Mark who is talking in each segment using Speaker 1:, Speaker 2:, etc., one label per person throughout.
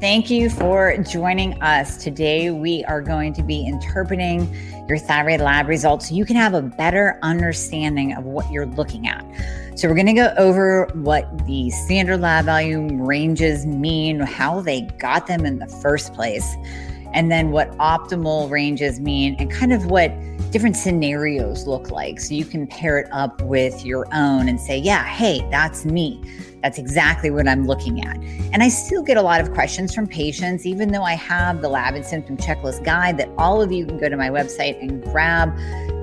Speaker 1: Thank you for joining us. Today, we are going to be interpreting your thyroid lab results so you can have a better understanding of what you're looking at. So we're going to go over what the standard lab value ranges mean, how they got them in the first place, and then what optimal ranges mean and kind of what different scenarios look like. So you can pair it up with your own and say, yeah, hey, that's me. That's exactly what I'm looking at. And I still get a lot of questions from patients, even though I have the lab and symptom checklist guide that all of you can go to my website and grab,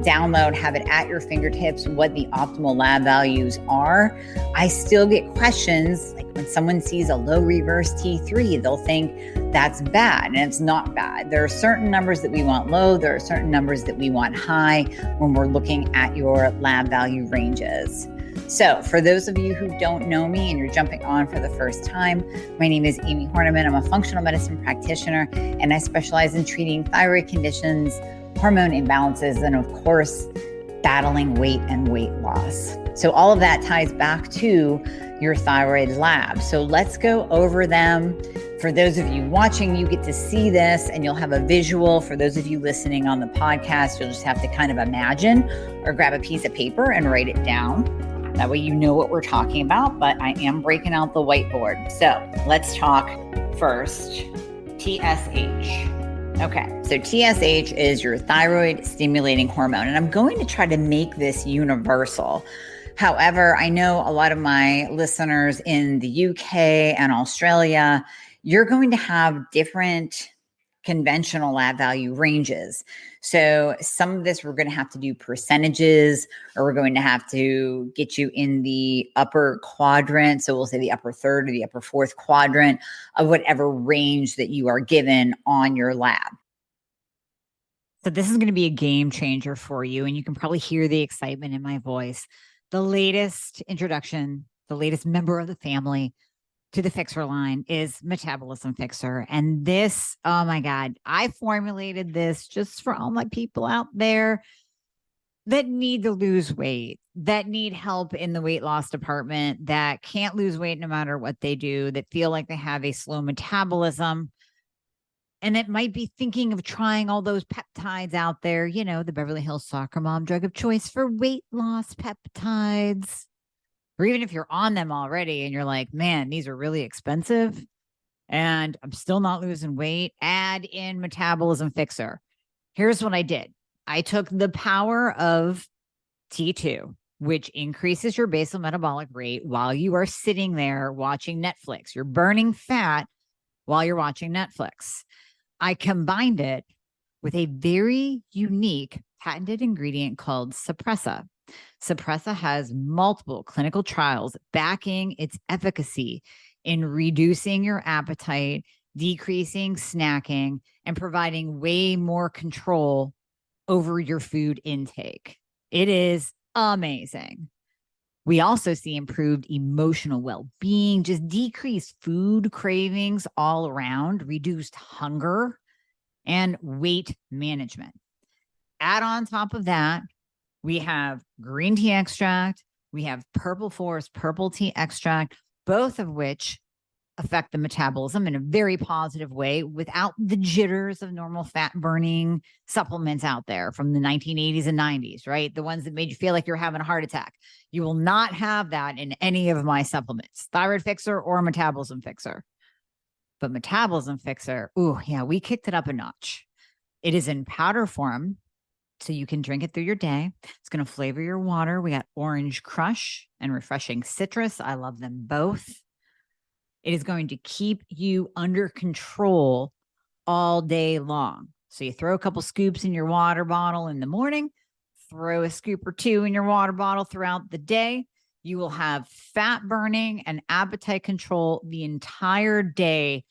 Speaker 1: download, have it at your fingertips, what the optimal lab values are. I still get questions like when someone sees a low reverse T3, they'll think that's bad, and it's not bad. There are certain numbers that we want low. There are certain numbers that we want high when we're looking at your lab value ranges. So for those of you who don't know me and you're jumping on for the first time, my name is Amie Hornaman. I'm a functional medicine practitioner, and I specialize in treating thyroid conditions, hormone imbalances, and of course, battling weight and weight loss. So all of that ties back to your thyroid lab. So let's go over them. For those of you watching, you get to see this and you'll have a visual. For those of you listening on the podcast, you'll just have to kind of imagine or grab a piece of paper and write it down. That way you know what we're talking about, but I am breaking out the whiteboard. So let's talk first, TSH. Okay, so TSH is your thyroid stimulating hormone, and I'm going to try to make this universal. However, I know a lot of my listeners in the UK and Australia, you're going to have different conventional lab value ranges. So some of this we're going to have to do percentages, or we're going to have to get you in the upper quadrant. So we'll say the upper third or the upper fourth quadrant of whatever range that you are given on your lab. So this is going to be a game changer for you. And you can probably hear the excitement in my voice. The latest introduction, the latest member of the family to the Fixxr line is Metabolism Fixxr. And this, oh my God, I formulated this just for all my people out there that need to lose weight, that need help in the weight loss department, that can't lose weight no matter what they do, that feel like they have a slow metabolism, and that might be thinking of trying all those peptides out there, you know, the Beverly Hills soccer mom drug of choice for weight loss peptides. Or even if you're on them already and you're like, man, these are really expensive and I'm still not losing weight, add in Metabolism Fixxr. Here's what I did. I took the power of T2, which increases your basal metabolic rate while you are sitting there watching Netflix. You're burning fat while you're watching Netflix. I combined it with a very unique patented ingredient called Suppressa. Suppressa has multiple clinical trials backing its efficacy in reducing your appetite, decreasing snacking, and providing way more control over your food intake. It is amazing. We also see improved emotional well-being, just decreased food cravings all around, reduced hunger, and weight management. Add on top of that, we have green tea extract, we have purple forest purple tea extract, both of which affect the metabolism in a very positive way without the jitters of normal fat burning supplements out there from the 1980s and 90s, right? The ones that made you feel like you're having a heart attack. You will not have that in any of my supplements, Thyroid Fixxr or Metabolism Fixxr. But Metabolism Fixxr, ooh, yeah, we kicked it up a notch. It is in powder form, so you can drink it through your day. It's going to flavor your water. We got orange crush and refreshing citrus. I love them both. It is going to keep you under control all day long. So you throw a couple scoops in your water bottle in the morning, throw a scoop or two in your water bottle throughout the day. You will have fat burning and appetite control the entire day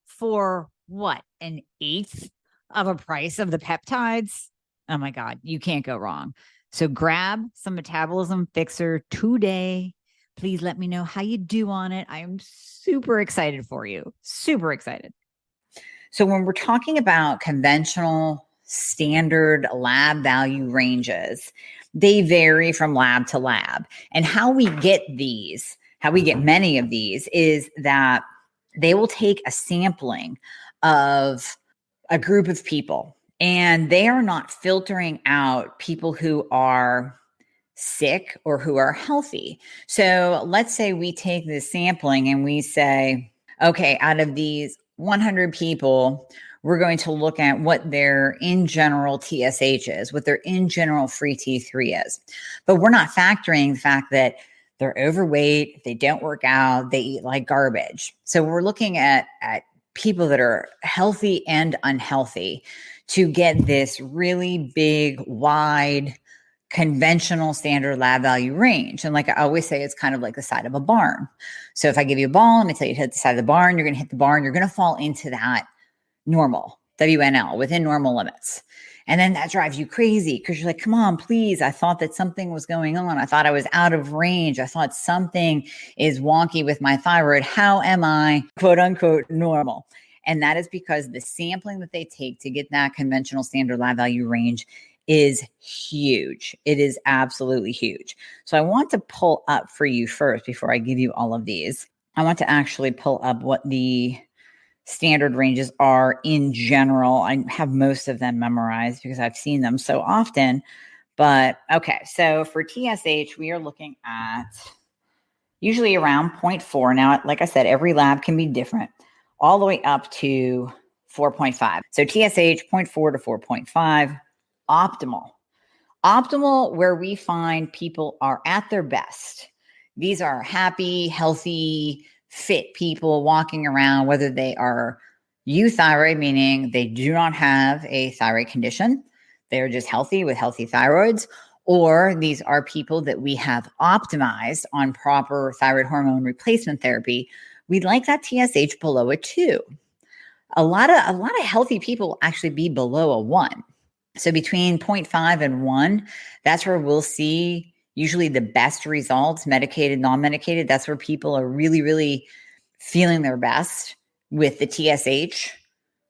Speaker 1: for what? An eighth of a price of the peptides? Oh my God, you can't go wrong. So grab some Metabolism Fixxr today. Please let me know how you do on it. I am super excited for you. Super excited. So when we're talking about conventional standard lab value ranges, they vary from lab to lab. And how we get these, how we get many of these is that they will take a sampling of a group of people, and they are not filtering out people who are sick or who are healthy. So let's say we take this sampling and we say, okay, out of these 100 people, we're going to look at what their in general TSH is, what their in general free T3 is. But we're not factoring the fact that they're overweight, they don't work out, they eat like garbage. So we're looking at people that are healthy and unhealthy to get this really big, wide, conventional standard lab value range. And like I always say, it's kind of like the side of a barn. So if I give you a ball and I tell you to hit the side of the barn, you're going to hit the barn, you're going to fall into that normal, WNL, within normal limits. And then that drives you crazy because you're like, come on, please. I thought that something was going on. I thought I was out of range. I thought something is wonky with my thyroid. How am I, quote unquote, normal? And that is because the sampling that they take to get that conventional standard lab value range is huge. It is absolutely huge. So I want to pull up for you first before I give you all of these. I want to actually pull up what the standard ranges are in general. I have most of them memorized because I've seen them so often. But okay, so for TSH, we are looking at usually around 0.4. Now, like I said, every lab can be different, all the way up to 4.5. So TSH 0.4 to 4.5, optimal. Optimal, where we find people are at their best. These are happy, healthy, fit people walking around, whether they are euthyroid, meaning they do not have a thyroid condition, they're just healthy with healthy thyroids, or these are people that we have optimized on proper thyroid hormone replacement therapy. We'd like that TSH below a 2. A lot of healthy people will actually be below a 1. So between 0.5 and 1, that's where we'll see usually the best results, medicated, non-medicated. That's where people are really, really feeling their best with the TSH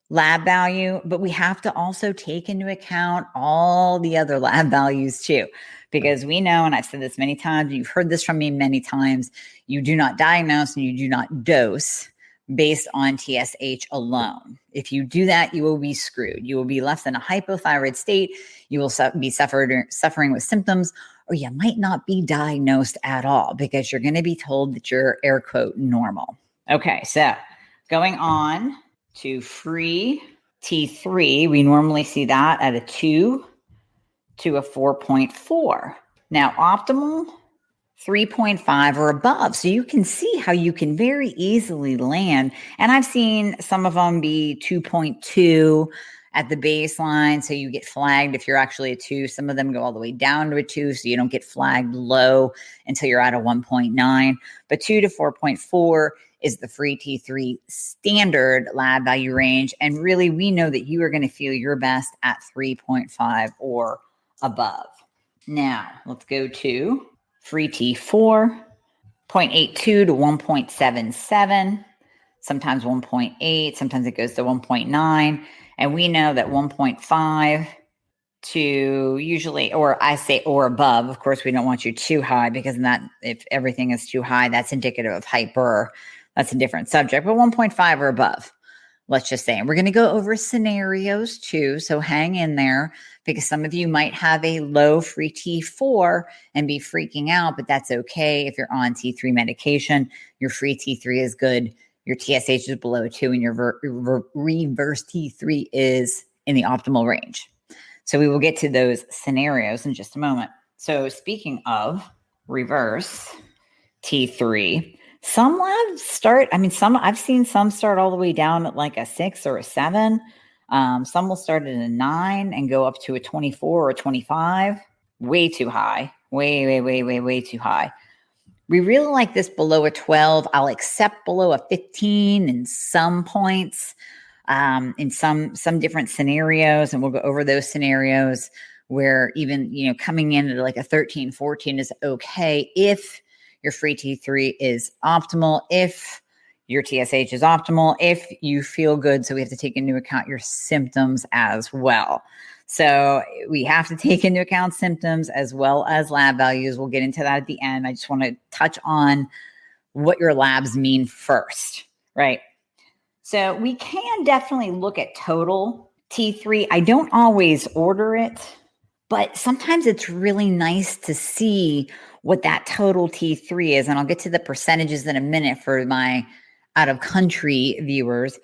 Speaker 1: lab value. But we have to also take into account all the other lab values too, because we know, and I've said this many times, you've heard this from me many times, you do not diagnose and you do not dose based on TSH alone. If you do that, you will be screwed. You will be left in a hypothyroid state. You will be suffering with symptoms, or you might not be diagnosed at all because you're going to be told that you're air quote normal. Okay, so going on to free T3, we normally see that at a 2 to a 4.4. Now, optimal 3.5 or above. So you can see how you can very easily land. And I've seen some of them be 2.2 at the baseline. So you get flagged if you're actually a 2. Some of them go all the way down to a 2. So you don't get flagged low until you're at a 1.9. But 2 to 4.4 is the free T3 standard lab value range. And really, we know that you are going to feel your best at 3.5 or above. Now, let's go to free T4, 0.82 to 1.77, sometimes 1.8, sometimes it goes to 1.9. And we know that 1.5 to usually, or I say or above, of course, we don't want you too high because if everything is too high, that's indicative of hyper. That's a different subject, but 1.5 or above, let's just say. And we're going to go over scenarios too. So hang in there because some of you might have a low free T4 and be freaking out, but that's okay. If you're on T3 medication, your free T3 is good. Your TSH is below 2 and your reverse T3 is in the optimal range. So we will get to those scenarios in just a moment. So speaking of reverse T3, some labs start, I've seen some start all the way down at like a 6 or a 7. Some will start at a 9 and go up to a 24 or a 25. Way too high. Way too high. We really like this below a 12. I'll accept below a 15 in some points, in some different scenarios. And we'll go over those scenarios where even, coming in at like a 13, 14 is okay if your free T3 is optimal, if your TSH is optimal, if you feel good. So we have to take into account your symptoms as well. So we have to take into account symptoms as well as lab values. We'll get into that at the end. I just want to touch on what your labs mean first, right? So we can definitely look at total T3. I don't always order it, but sometimes it's really nice to see what that total T3 is. And I'll get to the percentages in a minute for my out of country viewers.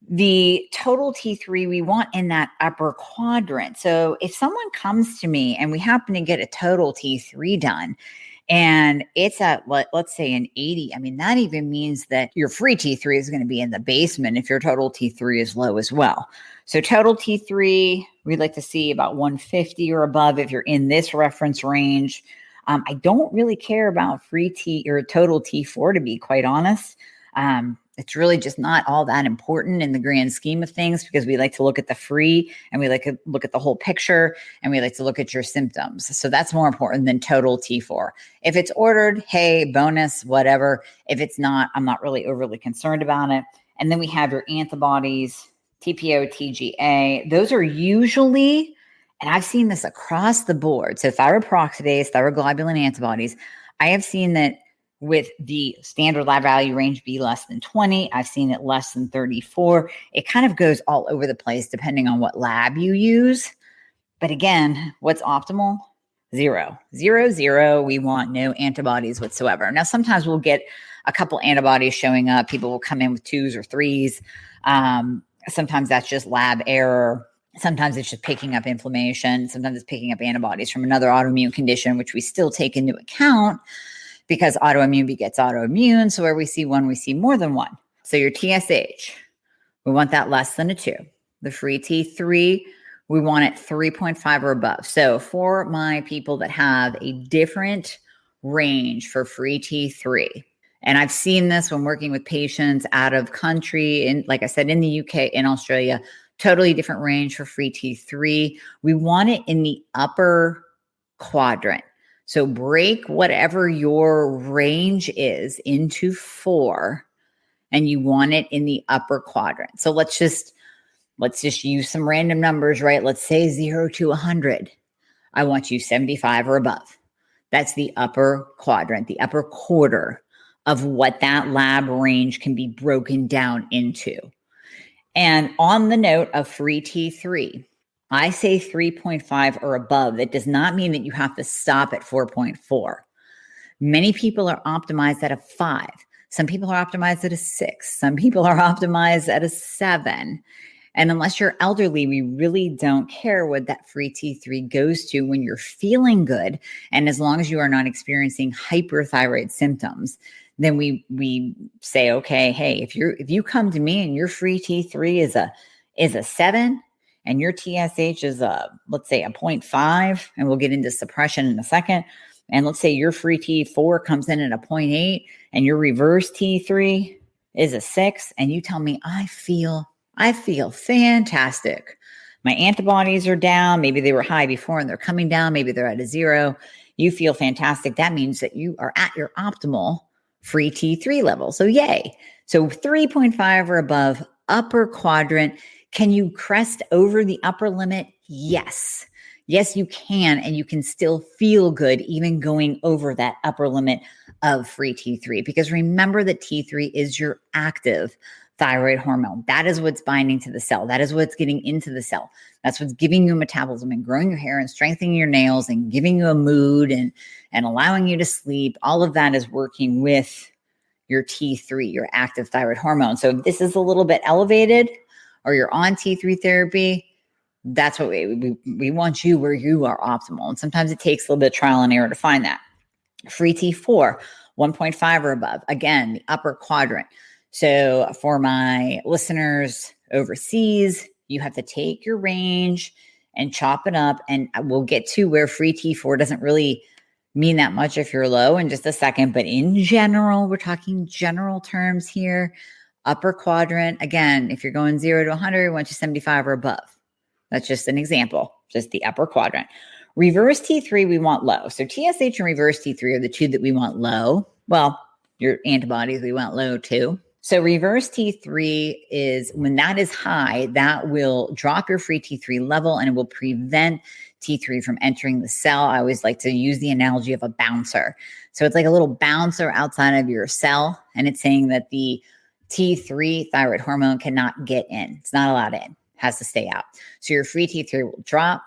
Speaker 1: The total T3 we want in that upper quadrant. So if someone comes to me and we happen to get a total T3 done, and it's at, let's say, an 80. I mean, that even means that your free T3 is going to be in the basement if your total T3 is low as well. So total T3, we'd like to see about 150 or above if you're in this reference range. I don't really care about free T or total T4, to be quite honest. It's really just not all that important in the grand scheme of things, because we like to look at the free and we like to look at the whole picture and we like to look at your symptoms. So that's more important than total T4. If it's ordered, hey, bonus, whatever. If it's not, I'm not really overly concerned about it. And then we have your antibodies, TPO, TGA. Those are usually, and I've seen this across the board. So thyroid peroxidase, thyroglobulin antibodies, I have seen that with the standard lab value range be less than 20. I've seen it less than 34. It kind of goes all over the place depending on what lab you use. But again, what's optimal? 0, 0, 0. We want no antibodies whatsoever. Now, sometimes we'll get a couple antibodies showing up. People will come in with 2s or 3s. Sometimes that's just lab error. Sometimes it's just picking up inflammation. Sometimes it's picking up antibodies from another autoimmune condition, which we still take into account, because autoimmune begets autoimmune. So where we see one, we see more than one. So your TSH, we want that less than a 2. The free T3, we want it 3.5 or above. So for my people that have a different range for free T3, and I've seen this when working with patients out of country, and like I said, in the UK, in Australia, totally different range for free T3. We want it in the upper quadrant. So break whatever your range is into 4, and you want it in the upper quadrant. So let's just use some random numbers, right? Let's say 0 to 100. I want you 75 or above. That's the upper quadrant, the upper quarter of what that lab range can be broken down into. And on the note of free T3, I say 3.5 or above. That does not mean that you have to stop at 4.4. Many people are optimized at a 5. Some people are optimized at a 6. Some people are optimized at a 7. And unless you're elderly, we really don't care what that free T3 goes to when you're feeling good. And as long as you are not experiencing hyperthyroid symptoms, then we say, okay, hey, if you come to me and your free T3 is a 7, and your TSH is let's say a 0.5, and we'll get into suppression in a second. And let's say your free T4 comes in at a 0.8, and your reverse T3 is a 6, and you tell me, I feel fantastic. My antibodies are down. Maybe they were high before and they're coming down. Maybe they're at a 0. You feel fantastic. That means that you are at your optimal free T3 level. So yay. So 3.5 or above, upper quadrant. Can you crest over the upper limit? Yes. Yes, you can. And you can still feel good even going over that upper limit of free T3. Because remember that T3 is your active thyroid hormone. That is what's binding to the cell. That is what's getting into the cell. That's what's giving you metabolism and growing your hair and strengthening your nails and giving you a mood and allowing you to sleep. All of that is working with your T3, your active thyroid hormone. So if this is a little bit elevated, or you're on T3 therapy, that's what we want you where you are optimal. And sometimes it takes a little bit of trial and error to find that. Free T4, 1.5 or above. Again, the upper quadrant. So for my listeners overseas, you have to take your range and chop it up. And we'll get to where free T4 doesn't really mean that much if you're low in just a second. But in general, we're talking general terms here. Upper quadrant, again, if you're going 0 to 100, we want you 75 or above. That's just an example, just the upper quadrant. Reverse T3, we want low. So TSH and reverse T3 are the two that we want low. Well, your antibodies, we want low too. So reverse T3 is when that is high, that will drop your free T3 level and it will prevent T3 from entering the cell. I always like to use the analogy of a bouncer. So it's like a little bouncer outside of your cell, and it's saying that the T3, thyroid hormone, cannot get in. It's not allowed in, has to stay out. So your free T3 will drop.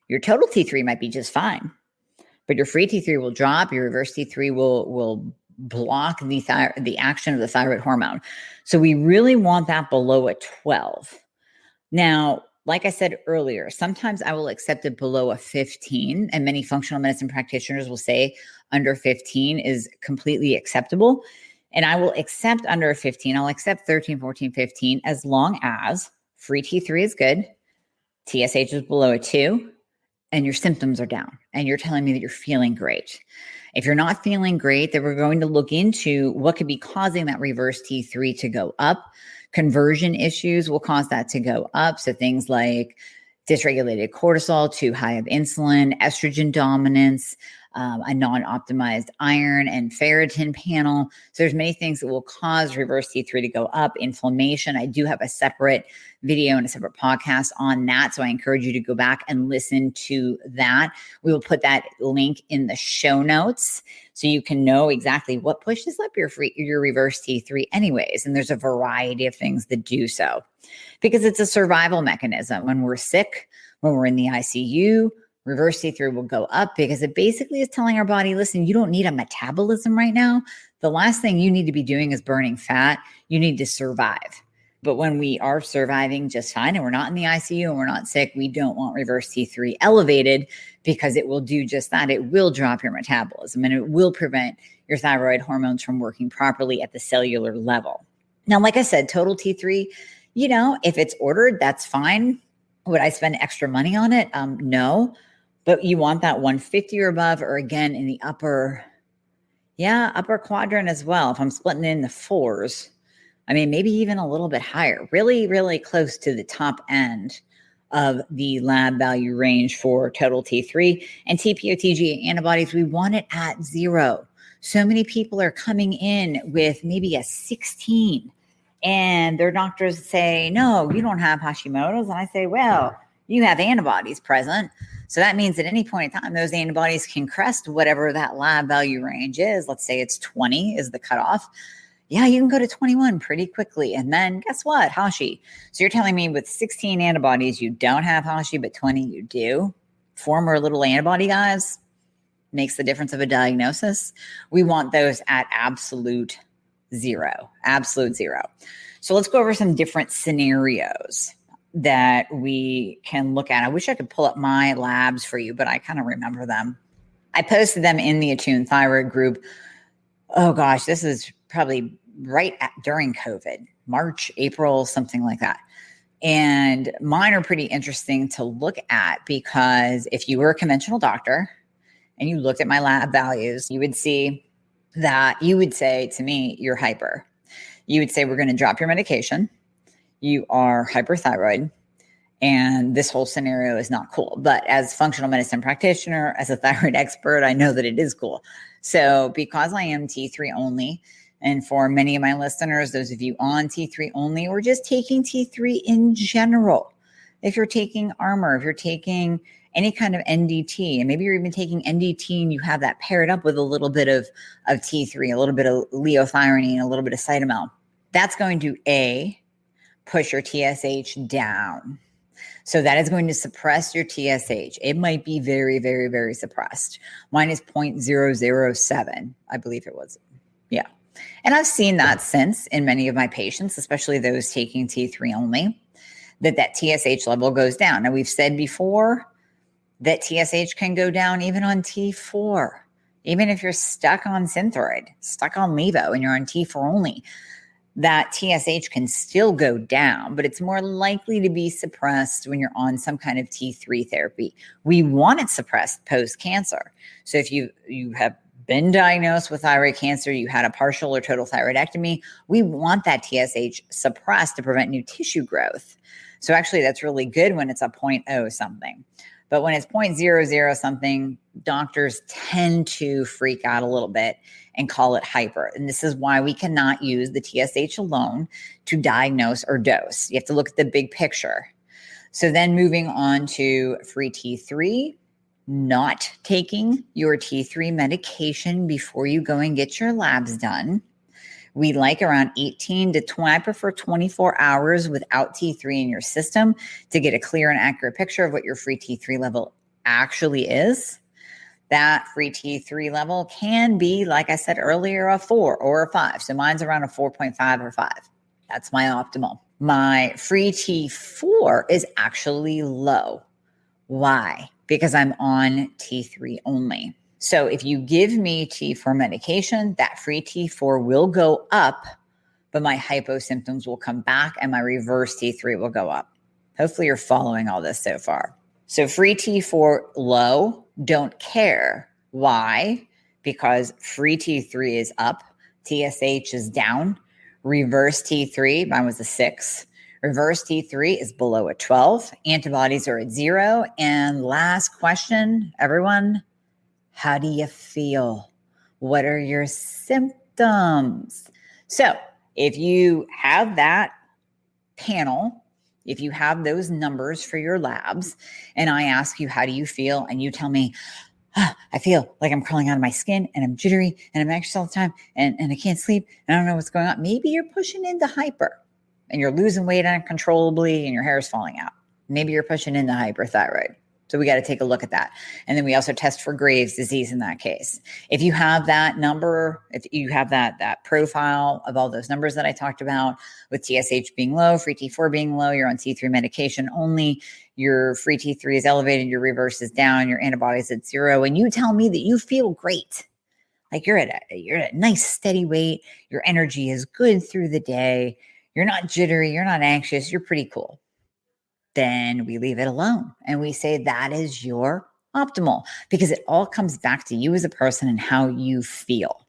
Speaker 1: Your total T3 might be just fine, but your free T3 will drop. Your reverse T3 will block the action of the thyroid hormone. So we really want that below a 12. Now, like I said earlier, sometimes I will accept it below a 15, and many functional medicine practitioners will say under 15 is completely acceptable. And I will accept under a 15. I'll accept 13, 14, 15 as long as free T3 is good, TSH is below a 2, and your symptoms are down, and you're telling me that you're feeling great. If you're not feeling great, then we're going to look into what could be causing that reverse T3 to go up. Conversion issues will cause that to go up. So things like dysregulated cortisol, too high of insulin, estrogen dominance, a non-optimized iron and ferritin panel. So there's many things that will cause reverse T3 to go up. Inflammation. I do have a separate video and a separate podcast on that. So I encourage you to go back and listen to that. We will put that link in the show notes so you can know exactly what pushes up your reverse T3 anyways. And there's a variety of things that do so because it's a survival mechanism. When we're sick, when we're in the ICU, reverse T3 will go up because it basically is telling our body, listen, you don't need a metabolism right now. The last thing you need to be doing is burning fat. You need to survive. But when we are surviving just fine and we're not in the ICU and we're not sick, we don't want reverse T3 elevated because it will do just that. It will drop your metabolism and it will prevent your thyroid hormones from working properly at the cellular level. Now, like I said, total T3, if it's ordered, that's fine. Would I spend extra money on it? No. But you want that 150 or above, or again, in the upper quadrant as well. If I'm splitting it in the 4s, maybe even a little bit higher, really, really close to the top end of the lab value range for total T3 and TPO-TGA antibodies. We want it at 0. So many people are coming in with maybe a 16 and their doctors say, no, you don't have Hashimoto's. And I say, well, you have antibodies present. So that means at any point in time, those antibodies can crest whatever that lab value range is. Let's say it's 20 is the cutoff. Yeah, you can go to 21 pretty quickly. And then guess what? Hashi. So you're telling me with 16 antibodies, you don't have Hashi, but 20 you do. Former little antibody guys makes the difference of a diagnosis. We want those at absolute 0. So let's go over some different scenarios that we can look at. I wish I could pull up my labs for you, but I kind of remember them. I posted them in the Attune Thyroid group. Oh gosh, this is probably during COVID, March, April, something like that. And mine are pretty interesting to look at because if you were a conventional doctor and you looked at my lab values, you would see that you would say to me, you're hyper. You would say, we're going to drop your medication. You are hyperthyroid, and this whole scenario is not cool. But as a functional medicine practitioner, as a thyroid expert, I know that it is cool. So because I am T3 only, and for many of my listeners, those of you on T3 only, or just taking T3 in general, if you're taking Armor, if you're taking any kind of NDT, and maybe you're even taking NDT and you have that paired up with a little bit of T3, a little bit of leothyronine, a little bit of cytomel, that's going to push your TSH down. So that is going to suppress your TSH. It might be very, very, very suppressed. Mine is 0.007, I believe it was. Yeah. And I've seen that since in many of my patients, especially those taking T3 only, that TSH level goes down. Now, we've said before that TSH can go down even on T4. Even if you're stuck on Synthroid, stuck on Levo, and you're on T4 only, that TSH can still go down, but it's more likely to be suppressed when you're on some kind of T3 therapy. We want it suppressed post-cancer. So if you have been diagnosed with thyroid cancer, you had a partial or total thyroidectomy, we want that TSH suppressed to prevent new tissue growth. So actually that's really good when it's a 0.0 something. But when it's 0.00 something, doctors tend to freak out a little bit and call it hyper. And this is why we cannot use the TSH alone to diagnose or dose. You have to look at the big picture. So then moving on to free T3, not taking your T3 medication before you go and get your labs done. We like around 18 to 20. I prefer 24 hours without T3 in your system to get a clear and accurate picture of what your free T3 level actually is. That free T3 level can be, like I said earlier, a 4 or a 5. So mine's around a 4.5 or 5. That's my optimal. My free T4 is actually low. Why? Because I'm on T3 only. So if you give me T4 medication, that free T4 will go up, but my hypo symptoms will come back and my reverse T3 will go up. Hopefully you're following all this so far. So free T4 low, don't care. Why? Because free T3 is up, TSH is down, reverse T3, mine was a 6. Reverse T3 is below a 12. Antibodies are at 0. And last question, everyone, how do you feel? What are your symptoms? So if you have that panel, if you have those numbers for your labs, and I ask you, how do you feel? And you tell me, I feel like I'm crawling out of my skin and I'm jittery and I'm anxious all the time and I can't sleep and I don't know what's going on. Maybe you're pushing into hyper and you're losing weight uncontrollably and your hair is falling out. Maybe you're pushing into hyperthyroid. So we got to take a look at that. And then we also test for Graves' disease in that case. If you have that number, if you have that profile of all those numbers that I talked about, with TSH being low, free T4 being low, you're on T3 medication only, your free T3 is elevated, your reverse is down, your antibodies at 0, and you tell me that you feel great, like you're at a nice steady weight, your energy is good through the day, you're not jittery, you're not anxious, you're pretty cool, then we leave it alone and we say that is your optimal, because it all comes back to you as a person and how you feel.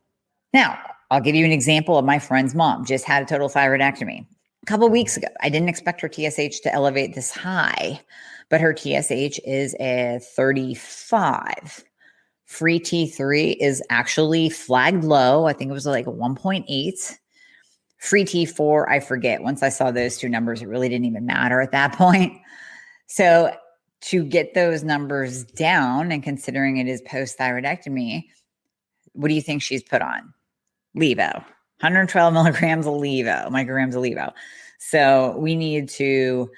Speaker 1: Now, I'll give you an example of my friend's mom. Just had a total thyroidectomy a couple of weeks ago. I didn't expect her TSH to elevate this high, but her TSH is a 35. Free T3 is actually flagged low. I think it was like a 1.8. Free T4, I forget. Once I saw those two numbers, it really didn't even matter at that point. So to get those numbers down, and considering it is post-thyroidectomy, what do you think she's put on? Levo, 112 micrograms of Levo. So we need to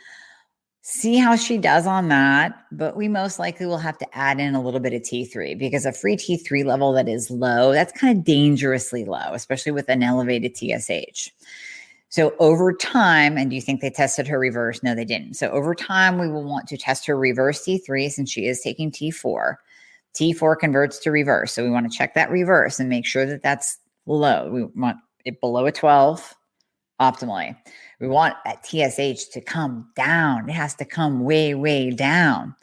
Speaker 1: see how she does on that, but we most likely will have to add in a little bit of T3, because a free T3 level that is low, that's kind of dangerously low, especially with an elevated TSH. So over time, and do you think they tested her reverse? No, they didn't. So over time, we will want to test her reverse T3 since she is taking T4. T4 converts to reverse. So we want to check that reverse and make sure that that's low. We want it below a 12 optimally. We want that TSH to come down. It has to come way, way down.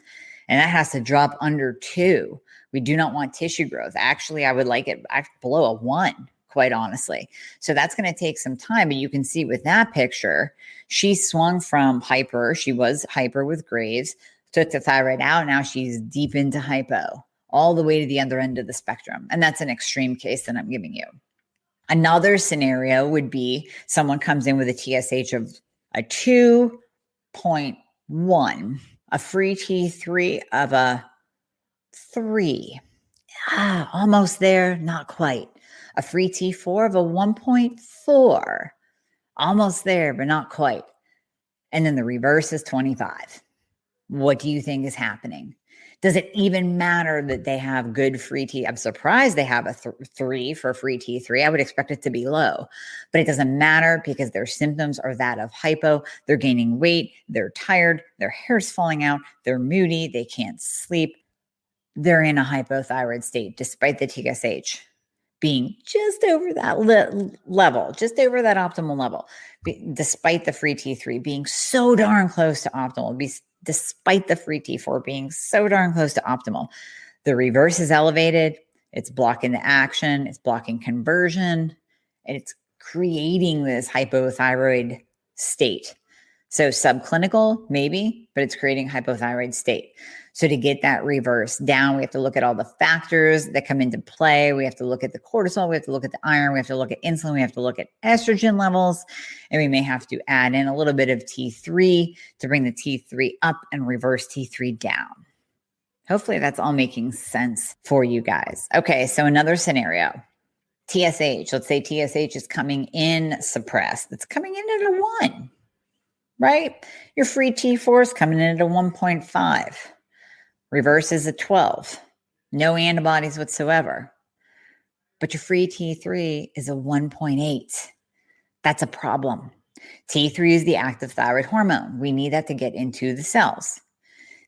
Speaker 1: And that has to drop under 2. We do not want tissue growth. Actually, I would like it below a 1, quite honestly. So that's going to take some time. But you can see with that picture, she swung from hyper. She was hyper with Graves, took the thyroid out. Now she's deep into hypo, all the way to the other end of the spectrum. And that's an extreme case that I'm giving you. Another scenario would be someone comes in with a TSH of a 2.1, a free T3 of a 3. Almost there, not quite. A free T4 of a 1.4. Almost there, but not quite. And then the reverse is 25. What do you think is happening? Does it even matter that they have good free T? I'm surprised they have a 3 for free T3. I would expect it to be low, but it doesn't matter because their symptoms are that of hypo. They're gaining weight. They're tired. Their hair's falling out. They're moody. They can't sleep. They're in a hypothyroid state despite the TSH being just over that level, just over that optimal level, despite the free T3 being so darn close to optimal, despite the free T4 being so darn close to optimal. The reverse is elevated. It's blocking the action. It's blocking conversion. And it's creating this hypothyroid state. So subclinical, maybe, but it's creating hypothyroid state. So to get that reverse down, we have to look at all the factors that come into play. We have to look at the cortisol. We have to look at the iron. We have to look at insulin. We have to look at estrogen levels. And we may have to add in a little bit of T3 to bring the T3 up and reverse T3 down. Hopefully that's all making sense for you guys. Okay, so another scenario. TSH, let's say TSH is coming in suppressed. It's coming in at a 1, right? Your free T4 is coming in at a 1.5. Reverse is a 12. No antibodies whatsoever. But your free T3 is a 1.8. That's a problem. T3 is the active thyroid hormone. We need that to get into the cells.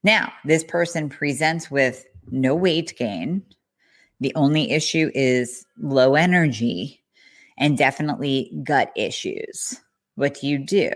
Speaker 1: Now, this person presents with no weight gain. The only issue is low energy and definitely gut issues. What do?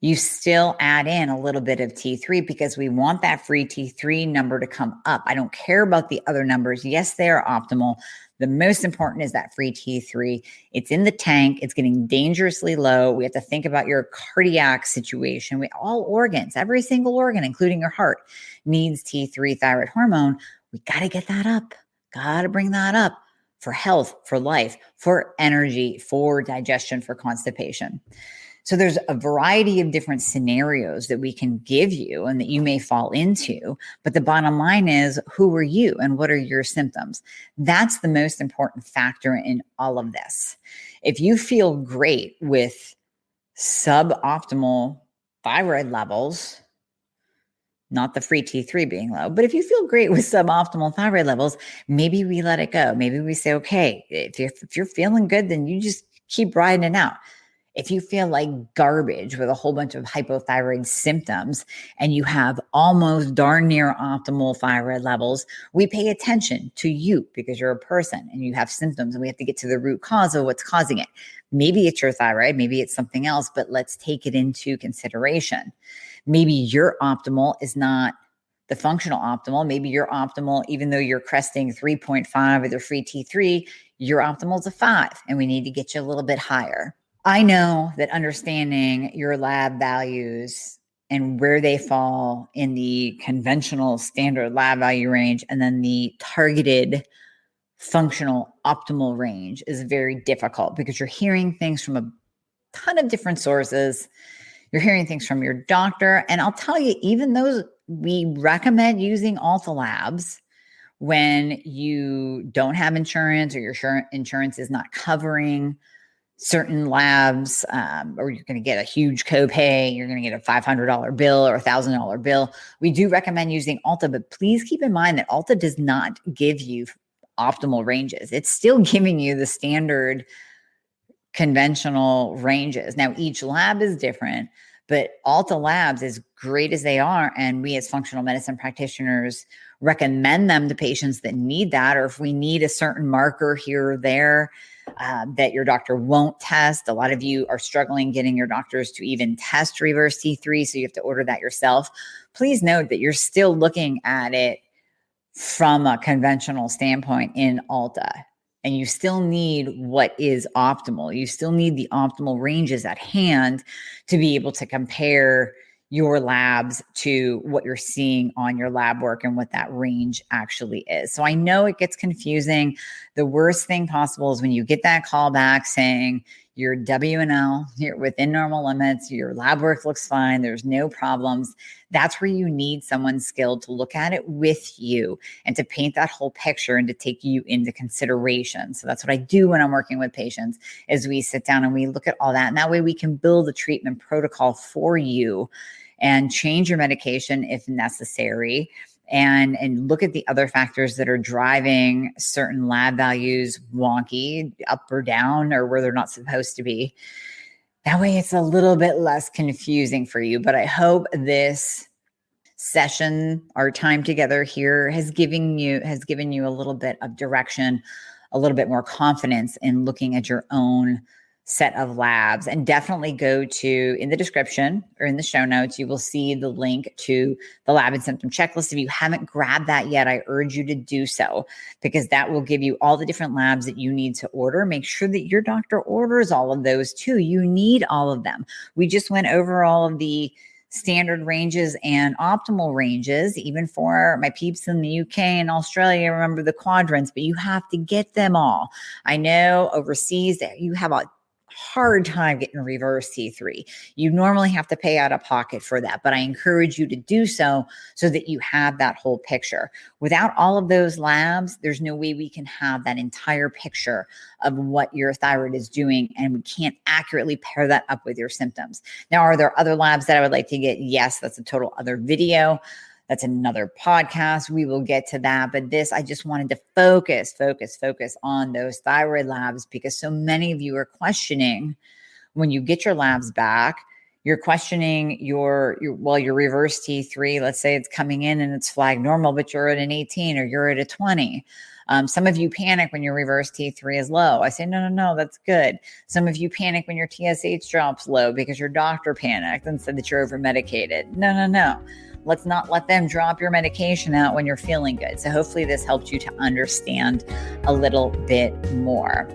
Speaker 1: You still add in a little bit of T3 because we want that free T3 number to come up. I don't care about the other numbers. Yes, they are optimal. The most important is that free T3. It's in the tank. It's getting dangerously low. We have to think about your cardiac situation. All organs, every single organ, including your heart, needs T3 thyroid hormone. We got to get that up. Got to bring that up for health, for life, for energy, for digestion, for constipation. So there's a variety of different scenarios that we can give you and that you may fall into. But the bottom line is, who are you and what are your symptoms? That's the most important factor in all of this. If you feel great with suboptimal thyroid levels, not the free T3 being low, but if you feel great with suboptimal thyroid levels, maybe we let it go. Maybe we say, okay, if you're feeling good, then you just keep riding it out. If you feel like garbage with a whole bunch of hypothyroid symptoms and you have almost darn near optimal thyroid levels, we pay attention to you because you're a person and you have symptoms and we have to get to the root cause of what's causing it. Maybe it's your thyroid, maybe it's something else, but let's take it into consideration. Maybe your optimal is not the functional optimal. Maybe your optimal, even though you're cresting 3.5 with your free T3, your optimal is a 5 and we need to get you a little bit higher. I know that understanding your lab values and where they fall in the conventional standard lab value range and then the targeted functional optimal range is very difficult because you're hearing things from a ton of different sources. You're hearing things from your doctor. And I'll tell you, even those, we recommend using Alta Labs when you don't have insurance or your insurance is not covering certain labs, or you're going to get a huge copay, you're going to get a $500 bill or a $1,000 bill. We do recommend using Alta, but please keep in mind that Alta does not give you optimal ranges. It's still giving you the standard conventional ranges. Now, each lab is different, but Alta Labs, as great as they are, and we as functional medicine practitioners recommend them to patients that need that, or if we need a certain marker here or there, that your doctor won't test. A lot of you are struggling getting your doctors to even test reverse T3, so you have to order that yourself. Please note that you're still looking at it from a conventional standpoint in Alta, and you still need what is optimal. You still need the optimal ranges at hand to be able to compare your labs to what you're seeing on your lab work and what that range actually is. So I know it gets confusing. The worst thing possible is when you get that call back saying your W&L, you're within normal limits, your lab work looks fine, there's no problems. That's where you need someone skilled to look at it with you and to paint that whole picture and to take you into consideration. So that's what I do when I'm working with patients, is we sit down and we look at all that. And that way we can build a treatment protocol for you and change your medication if necessary, and look at the other factors that are driving certain lab values wonky, up or down, or where they're not supposed to be. That way it's a little bit less confusing for you. But I hope this session, our time together here, has given you a little bit of direction, a little bit more confidence in looking at your own set of labs. And definitely go to, in the description or in the show notes, you will see the link to the lab and symptom checklist. If you haven't grabbed that yet, I urge you to do so, because that will give you all the different labs that you need to order. Make sure that your doctor orders all of those too. You need all of them. We just went over all of the standard ranges and optimal ranges, even for my peeps in the UK and Australia. Remember the quadrants, but you have to get them all. I know overseas that you have a hard time getting reverse T3. You normally have to pay out of pocket for that, but I encourage you to do so that you have that whole picture. Without all of those labs, there's no way we can have that entire picture of what your thyroid is doing, and we can't accurately pair that up with your symptoms. Now, are there other labs that I would like to get? Yes, that's a total other video. That's another podcast. We will get to that. But this, I just wanted to focus on those thyroid labs, because so many of you are questioning when you get your labs back. You're questioning your reverse T3. Let's say it's coming in and it's flagged normal, but you're at an 18 or you're at a 20. Some of you panic when your reverse T3 is low. I say, no, that's good. Some of you panic when your TSH drops low because your doctor panicked and said that you're over medicated. No. Let's not let them drop your medication out when you're feeling good. So hopefully this helped you to understand a little bit more.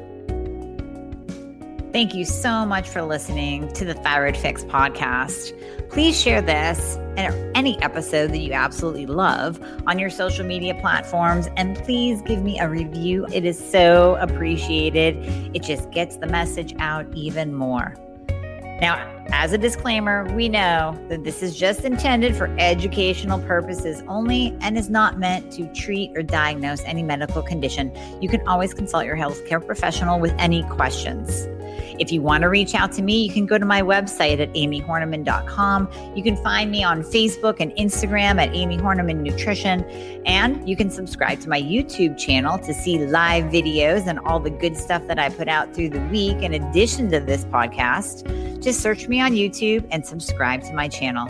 Speaker 1: Thank you so much for listening to the Thyroid Fix podcast. Please share this and any episode that you absolutely love on your social media platforms. And please give me a review. It is so appreciated. It just gets the message out even more. Now, as a disclaimer, we know that this is just intended for educational purposes only and is not meant to treat or diagnose any medical condition. You can always consult your healthcare professional with any questions. If you want to reach out to me, you can go to my website at amiehornaman.com. You can find me on Facebook and Instagram at Amie Hornaman Nutrition. And you can subscribe to my YouTube channel to see live videos and all the good stuff that I put out through the week in addition to this podcast. Just search me on YouTube and subscribe to my channel.